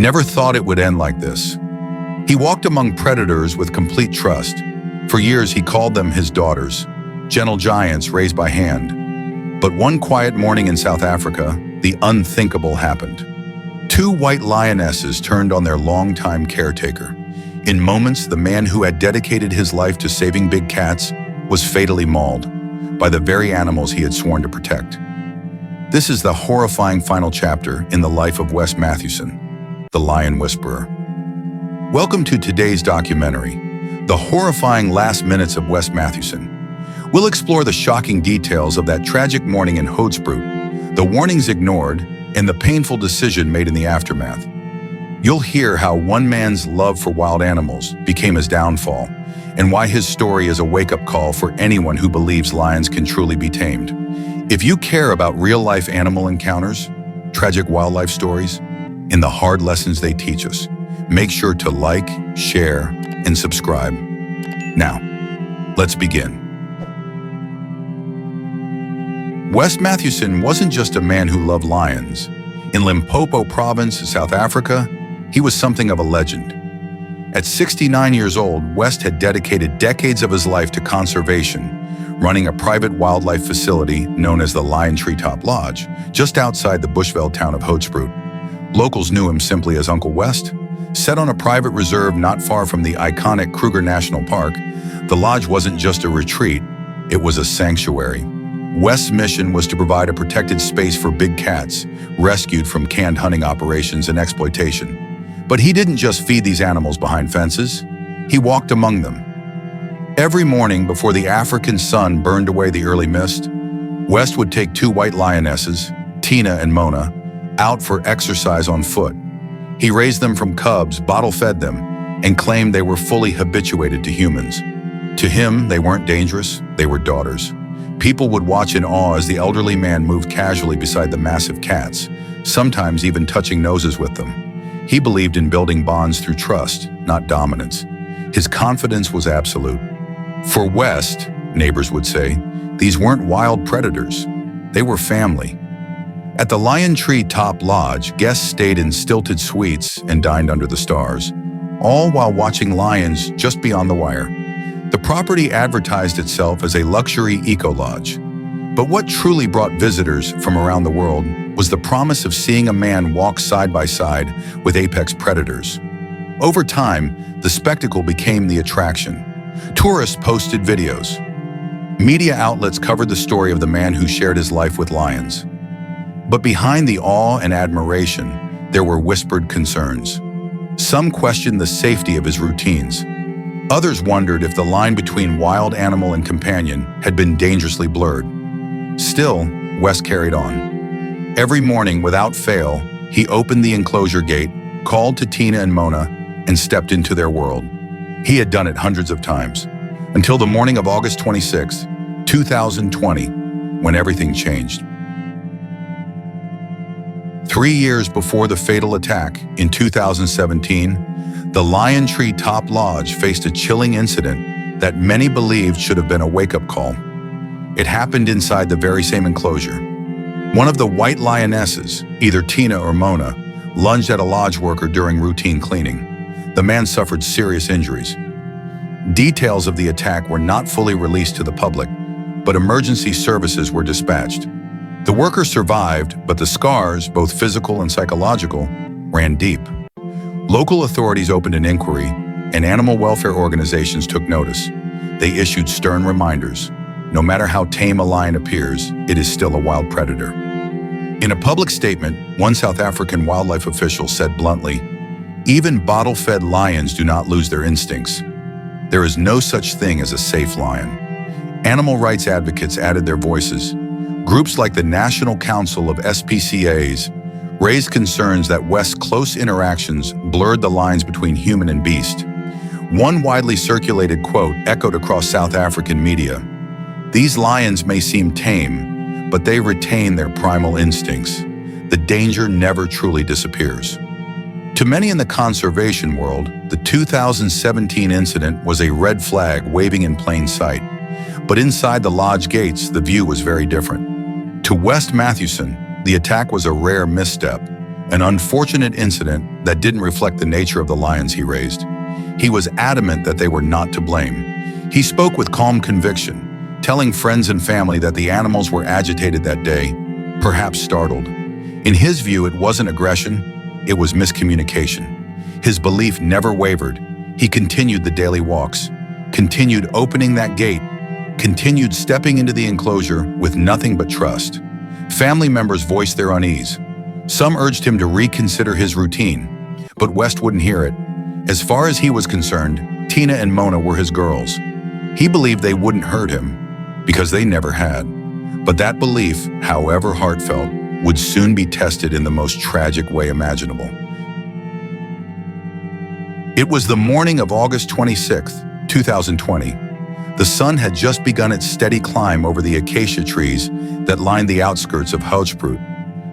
never thought it would end like this. He walked among predators with complete trust. For years, he called them his daughters, gentle giants raised by hand. But one quiet morning in South Africa, the unthinkable happened. Two white lionesses turned on their longtime caretaker. In moments, the man who had dedicated his life to saving big cats was fatally mauled by the very animals he had sworn to protect. This is the horrifying final chapter in the life of West Mathewson, the Lion Whisperer. Welcome to today's documentary, The Horrifying Last Minutes of West Mathewson. We'll explore the shocking details of that tragic morning in Hoedspruit, the warnings ignored, and the painful decision made in the aftermath. You'll hear how one man's love for wild animals became his downfall, and why his story is a wake-up call for anyone who believes lions can truly be tamed. If you care about real-life animal encounters, tragic wildlife stories, and the hard lessons they teach us, make sure to like, share, and subscribe. Now, let's begin. West Mathewson wasn't just a man who loved lions. In Limpopo province, South Africa, he was something of a legend. At 69 years old, West had dedicated decades of his life to conservation, running a private wildlife facility known as the Lion Treetop Lodge, just outside the bushveld town of Hoedspruit. Locals knew him simply as Uncle West. Set on a private reserve not far from the iconic Kruger National Park, the lodge wasn't just a retreat, it was a sanctuary. West's mission was to provide a protected space for big cats, rescued from canned hunting operations and exploitation. But he didn't just feed these animals behind fences, he walked among them. Every morning before the African sun burned away the early mist, West would take two white lionesses, Tina and Mona, out for exercise on foot. He raised them from cubs, bottle-fed them, and claimed they were fully habituated to humans. To him, they weren't dangerous, they were daughters. People would watch in awe as the elderly man moved casually beside the massive cats, sometimes even touching noses with them. He believed in building bonds through trust, not dominance. His confidence was absolute. For West, neighbors would say, these weren't wild predators. They were family. At the Lion Treetop Lodge, guests stayed in stilted suites and dined under the stars, all while watching lions just beyond the wire. The property advertised itself as a luxury eco-lodge. But what truly brought visitors from around the world was the promise of seeing a man walk side by side with apex predators. Over time, the spectacle became the attraction. Tourists posted videos. Media outlets covered the story of the man who shared his life with lions. But behind the awe and admiration, there were whispered concerns. Some questioned the safety of his routines. Others wondered if the line between wild animal and companion had been dangerously blurred. Still, West carried on. Every morning, without fail, he opened the enclosure gate, called to Tina and Mona, and stepped into their world. He had done it hundreds of times, until the morning of August 26, 2020, when everything changed. 3 years before the fatal attack, in 2017, the Lion Treetop Lodge faced a chilling incident that many believed should have been a wake-up call. It happened inside the very same enclosure. One of the white lionesses, either Tina or Mona, lunged at a lodge worker during routine cleaning. The man suffered serious injuries. Details of the attack were not fully released to the public, but emergency services were dispatched. The worker survived, but the scars, both physical and psychological, ran deep. Local authorities opened an inquiry, and animal welfare organizations took notice. They issued stern reminders. No matter how tame a lion appears, it is still a wild predator. In a public statement, one South African wildlife official said bluntly, "Even bottle-fed lions do not lose their instincts. There is no such thing as a safe lion." Animal rights advocates added their voices. Groups like the National Council of SPCAs raised concerns that West's close interactions blurred the lines between human and beast. One widely circulated quote echoed across South African media. "These lions may seem tame, but they retain their primal instincts. The danger never truly disappears." To many in the conservation world, the 2017 incident was a red flag waving in plain sight. But inside the lodge gates, the view was very different. To West Mathewson, the attack was a rare misstep, an unfortunate incident that didn't reflect the nature of the lions he raised. He was adamant that they were not to blame. He spoke with calm conviction, telling friends and family that the animals were agitated that day, perhaps startled. In his view, it wasn't aggression, it was miscommunication. His belief never wavered. He continued the daily walks, continued opening that gate, continued stepping into the enclosure with nothing but trust. Family members voiced their unease. Some urged him to reconsider his routine, but West wouldn't hear it. As far as he was concerned, Tina and Mona were his girls. He believed they wouldn't hurt him, because they never had. But that belief, however heartfelt, would soon be tested in the most tragic way imaginable. It was the morning of August 26, 2020. The sun had just begun its steady climb over the acacia trees that lined the outskirts of Hochsprut.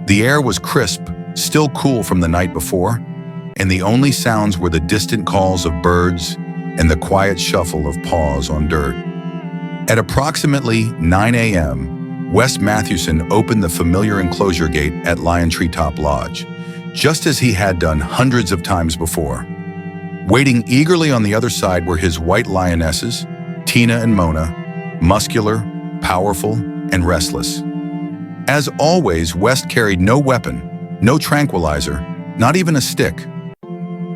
The air was crisp, still cool from the night before, and the only sounds were the distant calls of birds and the quiet shuffle of paws on dirt. At approximately 9 a.m., West Mathewson opened the familiar enclosure gate at Lion Treetop Lodge, just as he had done hundreds of times before. Waiting eagerly on the other side were his white lionesses, Tina and Mona, muscular, powerful, and restless. As always, West carried no weapon, no tranquilizer, not even a stick.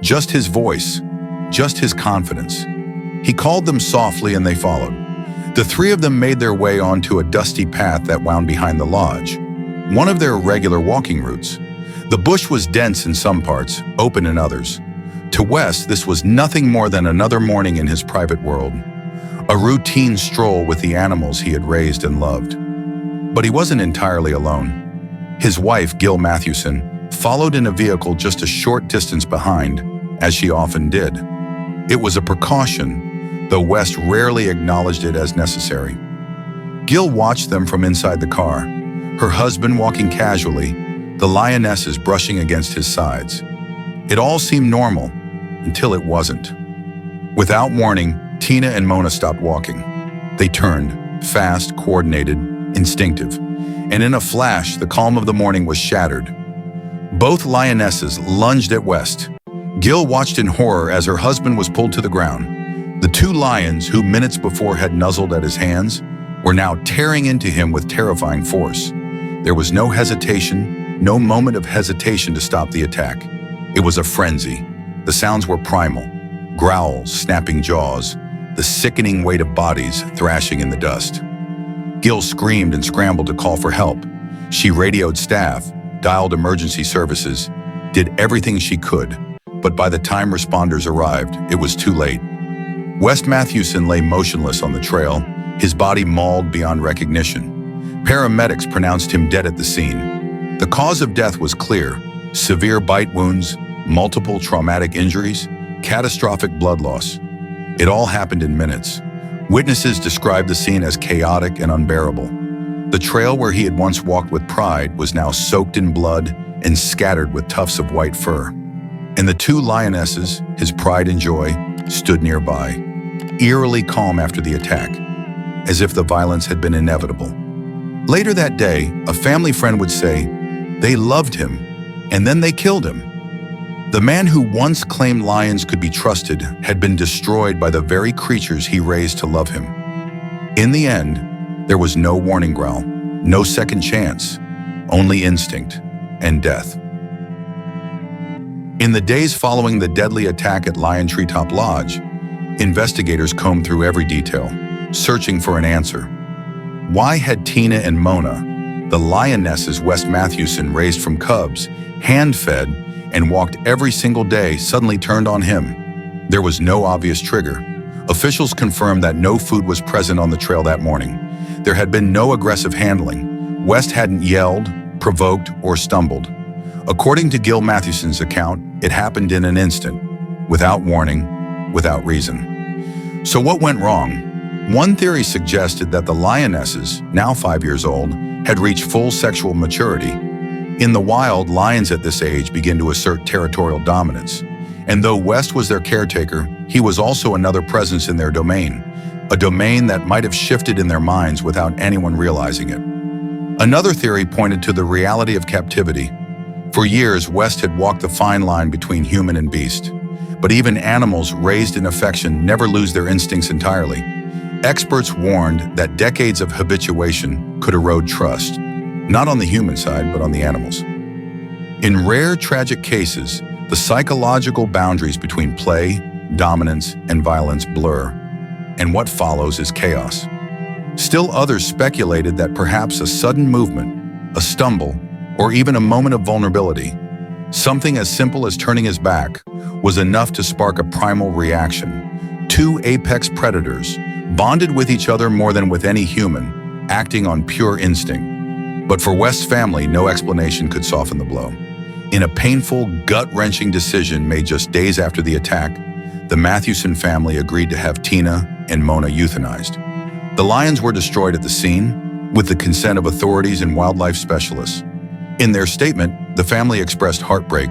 Just his voice, just his confidence. He called them softly and they followed. The three of them made their way onto a dusty path that wound behind the lodge, one of their regular walking routes. The bush was dense in some parts, open in others. To West, this was nothing more than another morning in his private world, a routine stroll with the animals he had raised and loved. But he wasn't entirely alone. His wife, Gil Mathewson, followed in a vehicle just a short distance behind, as she often did. It was a precaution, though West rarely acknowledged it as necessary. Gil watched them from inside the car, her husband walking casually, the lionesses brushing against his sides. It all seemed normal, until it wasn't. Without warning, Tina and Mona stopped walking. They turned, fast, coordinated, instinctive, and in a flash, the calm of the morning was shattered. Both lionesses lunged at West. Gil watched in horror as her husband was pulled to the ground. The two lions, who minutes before had nuzzled at his hands, were now tearing into him with terrifying force. There was no hesitation, no moment of hesitation to stop the attack. It was a frenzy. The sounds were primal. Growls, snapping jaws, the sickening weight of bodies thrashing in the dust. Gil screamed and scrambled to call for help. She radioed staff, dialed emergency services, did everything she could, but by the time responders arrived, it was too late. West Mathewson lay motionless on the trail, his body mauled beyond recognition. Paramedics pronounced him dead at the scene. The cause of death was clear: severe bite wounds, multiple traumatic injuries, catastrophic blood loss. It all happened in minutes. Witnesses described the scene as chaotic and unbearable. The trail where he had once walked with pride was now soaked in blood and scattered with tufts of white fur. And the two lionesses, his pride and joy, stood nearby, eerily calm after the attack, as if the violence had been inevitable. Later that day, a family friend would say, "They loved him, and then they killed him." The man who once claimed lions could be trusted had been destroyed by the very creatures he raised to love him. In the end, there was no warning growl, no second chance, only instinct and death. In the days following the deadly attack at Lion Treetop Lodge, investigators combed through every detail, searching for an answer. Why had Tina and Mona, the lionesses West Mathewson raised from cubs, hand-fed, and walked every single day, suddenly turned on him? There was no obvious trigger. Officials confirmed that no food was present on the trail that morning. There had been no aggressive handling. West hadn't yelled, provoked, or stumbled. According to Gil Mathewson's account, it happened in an instant, without warning, without reason. So what went wrong? One theory suggested that the lionesses, now 5 years old, had reached full sexual maturity. In the wild, lions at this age begin to assert territorial dominance. And though West was their caretaker, he was also another presence in their domain, a domain that might have shifted in their minds without anyone realizing it. Another theory pointed to the reality of captivity. For years, West had walked the fine line between human and beast. But even animals raised in affection never lose their instincts entirely. Experts warned that decades of habituation could erode trust, not on the human side, but on the animals. In rare, tragic cases, the psychological boundaries between play, dominance, and violence blur, and what follows is chaos. Still others speculated that perhaps a sudden movement, a stumble, or even a moment of vulnerability, something as simple as turning his back, was enough to spark a primal reaction. Two apex predators, bonded with each other more than with any human, acting on pure instinct. But for West's family, no explanation could soften the blow. In a painful, gut-wrenching decision made just days after the attack, the Mathewson family agreed to have Tina and Mona euthanized. The lions were destroyed at the scene, with the consent of authorities and wildlife specialists. In their statement, the family expressed heartbreak,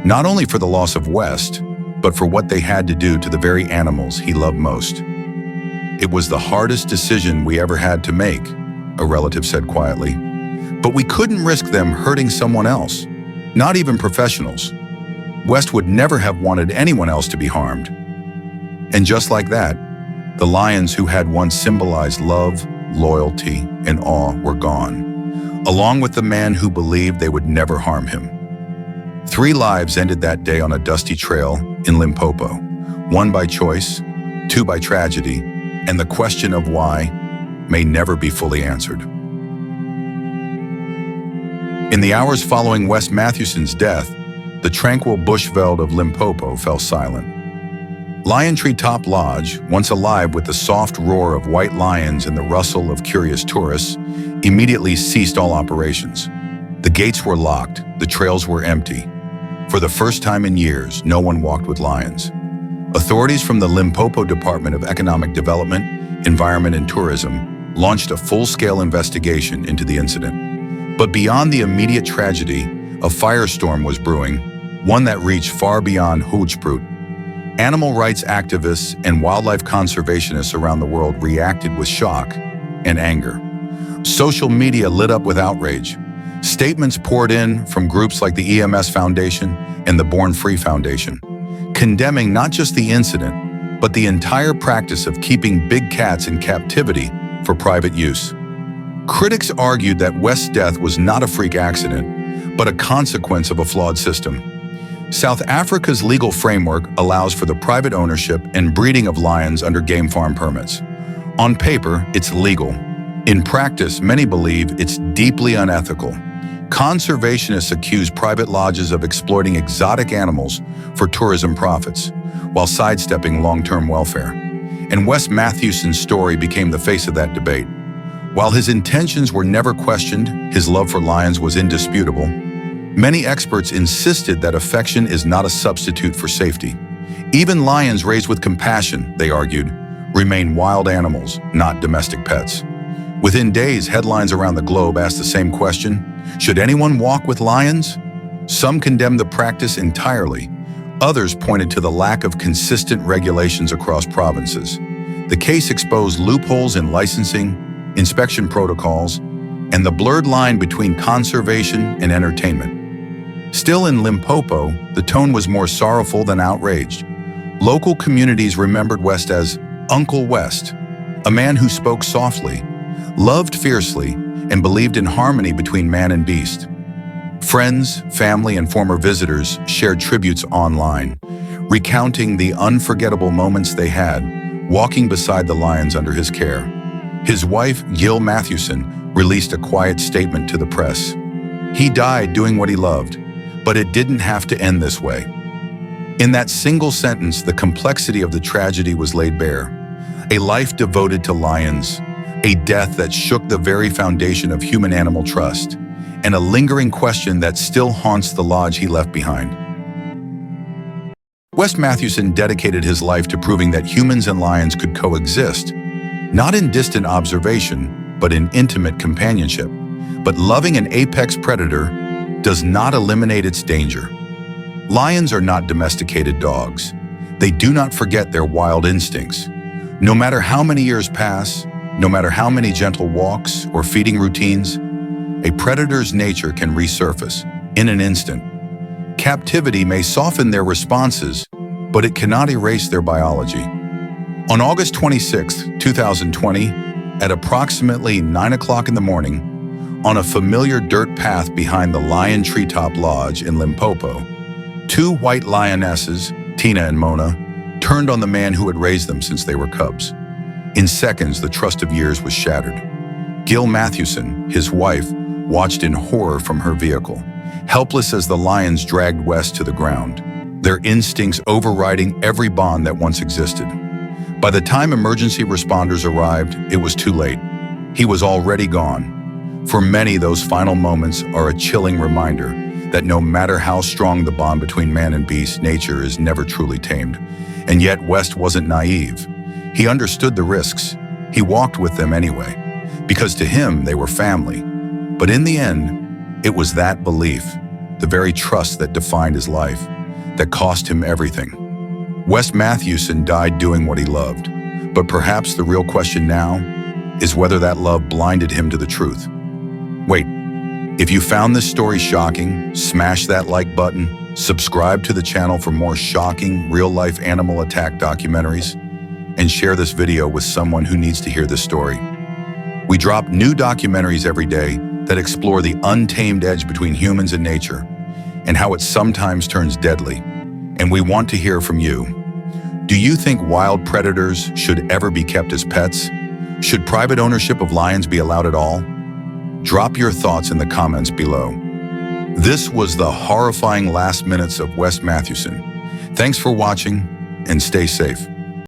not only for the loss of West, but for what they had to do to the very animals he loved most. "It was the hardest decision we ever had to make," a relative said quietly. "But we couldn't risk them hurting someone else, not even professionals. West would never have wanted anyone else to be harmed." And just like that, the lions who had once symbolized love, loyalty, and awe were gone, along with the man who believed they would never harm him. 3 lives ended that day on a dusty trail in Limpopo, 1 by choice, 2 by tragedy, and the question of why may never be fully answered. In the hours following West Mathewson's death, the tranquil bushveld of Limpopo fell silent. Lion Tree Top Lodge, once alive with the soft roar of white lions and the rustle of curious tourists, immediately ceased all operations. The gates were locked, the trails were empty. For the first time in years, no one walked with lions. Authorities from the Limpopo Department of Economic Development, Environment and Tourism launched a full-scale investigation into the incident. But beyond the immediate tragedy, a firestorm was brewing, one that reached far beyond Hoorspruit. Animal rights activists and wildlife conservationists around the world reacted with shock and anger. Social media lit up with outrage. Statements poured in from groups like the EMS Foundation and the Born Free Foundation, condemning not just the incident, but the entire practice of keeping big cats in captivity for private use. Critics argued that West's death was not a freak accident, but a consequence of a flawed system. South Africa's legal framework allows for the private ownership and breeding of lions under game farm permits. On paper, it's legal. In practice, many believe it's deeply unethical. Conservationists accuse private lodges of exploiting exotic animals for tourism profits, while sidestepping long-term welfare. And West Mathewson's story became the face of that debate. While his intentions were never questioned, his love for lions was indisputable. Many experts insisted that affection is not a substitute for safety. Even lions raised with compassion, they argued, remain wild animals, not domestic pets. Within days, headlines around the globe asked the same question: should anyone walk with lions? Some condemned the practice entirely. Others pointed to the lack of consistent regulations across provinces. The case exposed loopholes in licensing, inspection protocols, and the blurred line between conservation and entertainment. Still in Limpopo, the tone was more sorrowful than outraged. Local communities remembered West as Uncle West, a man who spoke softly, loved fiercely, and believed in harmony between man and beast. Friends, family, and former visitors shared tributes online, recounting the unforgettable moments they had walking beside the lions under his care. His wife, Gil Mathewson, released a quiet statement to the press. He died doing what he loved, but it didn't have to end this way. In that single sentence, the complexity of the tragedy was laid bare. A life devoted to lions, a death that shook the very foundation of human-animal trust, and a lingering question that still haunts the lodge he left behind. West Mathewson dedicated his life to proving that humans and lions could coexist, not in distant observation, but in intimate companionship. But loving an apex predator does not eliminate its danger. Lions are not domesticated dogs. They do not forget their wild instincts. No matter how many years pass, no matter how many gentle walks or feeding routines, a predator's nature can resurface, in an instant. Captivity may soften their responses, but it cannot erase their biology. On August 26, 2020, at approximately 9 o'clock in the morning, on a familiar dirt path behind the Lion Treetop Lodge in Limpopo, two white lionesses, Tina and Mona, turned on the man who had raised them since they were cubs. In seconds, the trust of years was shattered. Gil Mathewson, his wife, watched in horror from her vehicle, helpless as the lions dragged West to the ground, their instincts overriding every bond that once existed. By the time emergency responders arrived, it was too late. He was already gone. For many, those final moments are a chilling reminder that no matter how strong the bond between man and beast, nature is never truly tamed. And yet West wasn't naive. He understood the risks. He walked with them anyway, because to him they were family. But in the end, it was that belief, the very trust that defined his life, that cost him everything. West Mathewson died doing what he loved, but perhaps the real question now is whether that love blinded him to the truth. Wait, if you found this story shocking, smash that like button, subscribe to the channel for more shocking, real-life animal attack documentaries, and share this video with someone who needs to hear this story. We drop new documentaries every day that explore the untamed edge between humans and nature, and how it sometimes turns deadly. And we want to hear from you. Do you think wild predators should ever be kept as pets? Should private ownership of lions be allowed at all? Drop your thoughts in the comments below. This was the horrifying last minutes of West Mathewson. Thanks for watching, and stay safe.